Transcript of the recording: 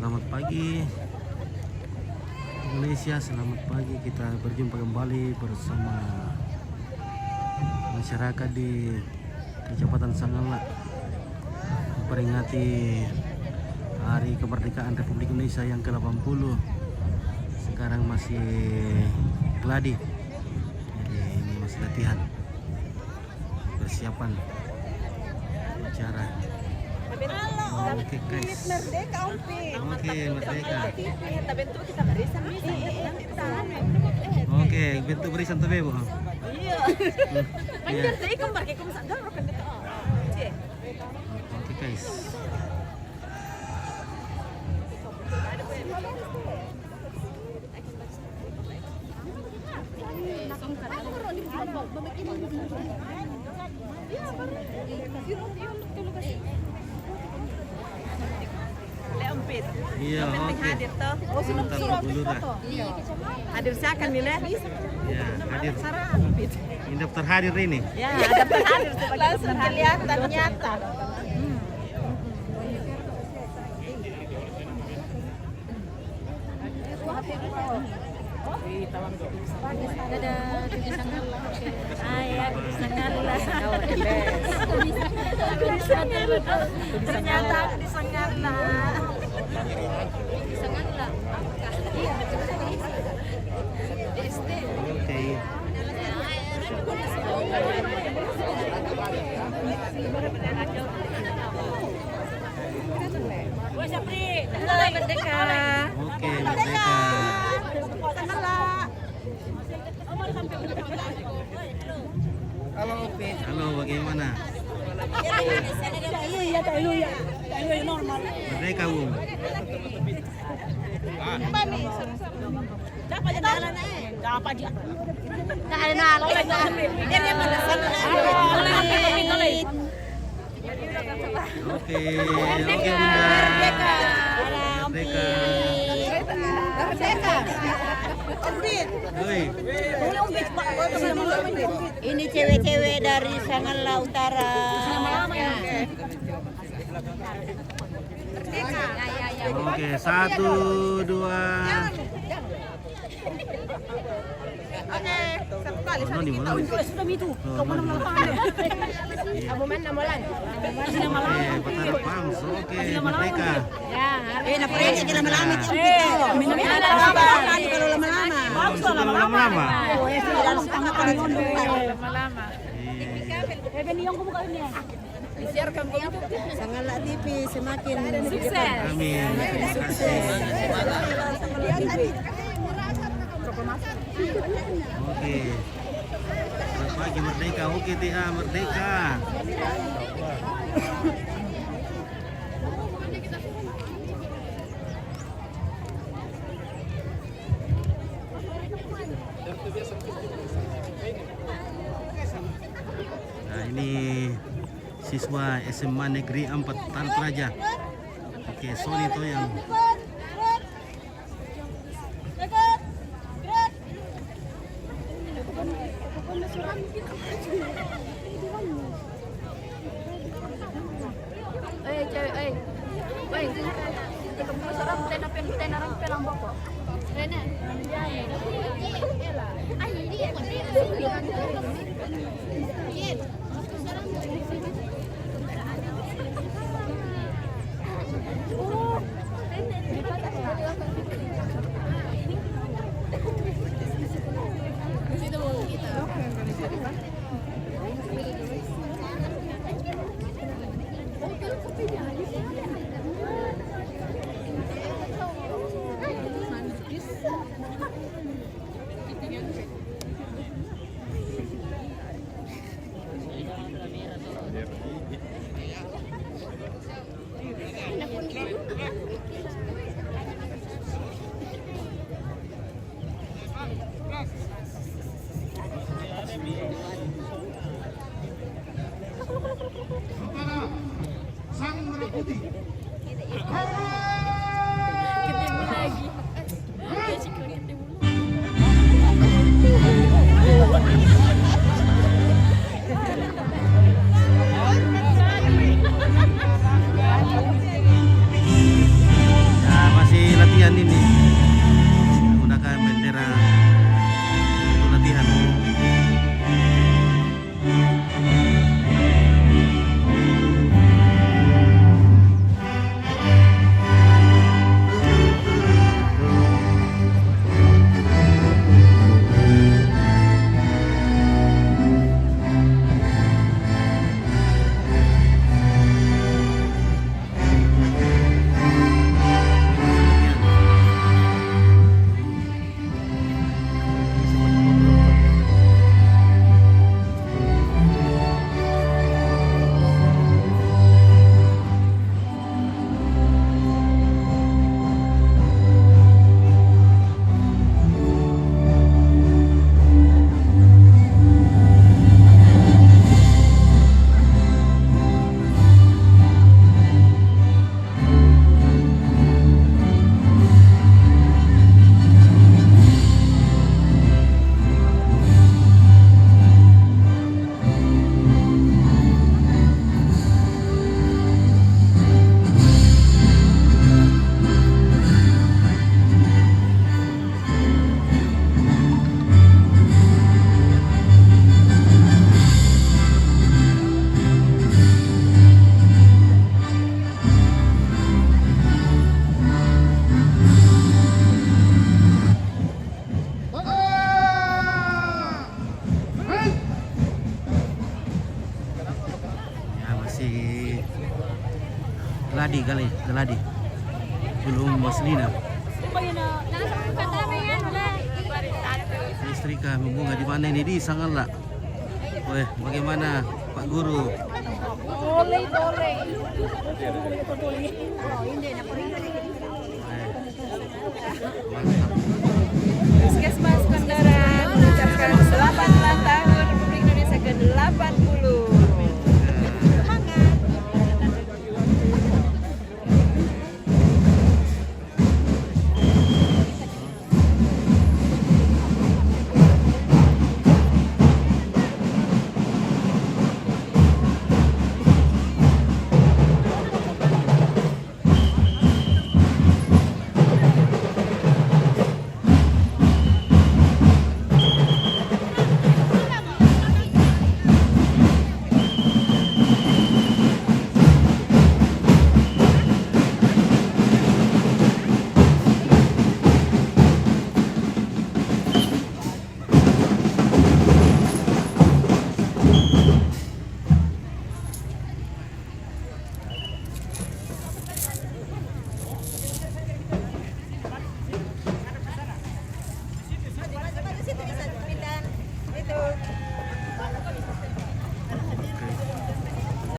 Selamat pagi Indonesia, selamat pagi. Kita berjumpa kembali bersama masyarakat di Kecamatan Sanggala memperingati Hari Kemerdekaan Republik Indonesia yang ke-80. Sekarang masih gladi, jadi ini masih latihan persiapan acara. Oke guys. Merdeka Ompi. Oke, merdeka. Kita bentuk kita barisan bisa. Oke, bentuk barisan tuh Bu. Iya. Anjir teh kan pakai kum sadar kan gitu. Oke guys. Iya, oke. Hadir toh. Oh, sudah dulu dah. Hadir siakan nih leh. Ya, hadir. Ampit. Ini daftar hadir ini. Ya, daftar hadir langsung kelihatan nyata. Dadah, di Sanggala. Ayah di Sanggala. Ternyata aku di Sanggala. Di Sanggala. Iya, di SD. Oke. Halo, merdeka. Oke, merdeka. Halo, bagaimana? Merdeka, Bung. Oke, oke Bunda. Merdeka. Oi. Ini cewek-cewek dari Sanggala Utara. Oke, 1, 2. Oke, satu kali. Oh, di mana? Sudah itu. Kau mana Abu mana malan? Oke, Petara Pams. Oke, merdeka. Ya, Nak pergi aja lama-lama kita. Minum kali kalau lama-lama. Sudah lama-lama. Oh, ya sudah dalam setengah kali dulu. lama-lama. Sanggala TV semakin Sukses. Amin. Terima kasih. Oke. Selamat pagi merdeka. Oke, Tia merdeka. Nah, ini siswa SMA Negeri 4 Tanah Praja. Oke, Sony itu yang Cewek, Woi. Kamu sarap tenarang pelang boko. Rena. Sang Merah Putih. Ketemu lagi. si Geladi kali, Geladi. Belum Waslina. Listrika membunga di mana ini di Sangala. Weh, bagaimana Pak Guru? Mantap. Puskesmas Kendaraan mengucapkan selamat ulang tahun Republik Indonesia ke-80.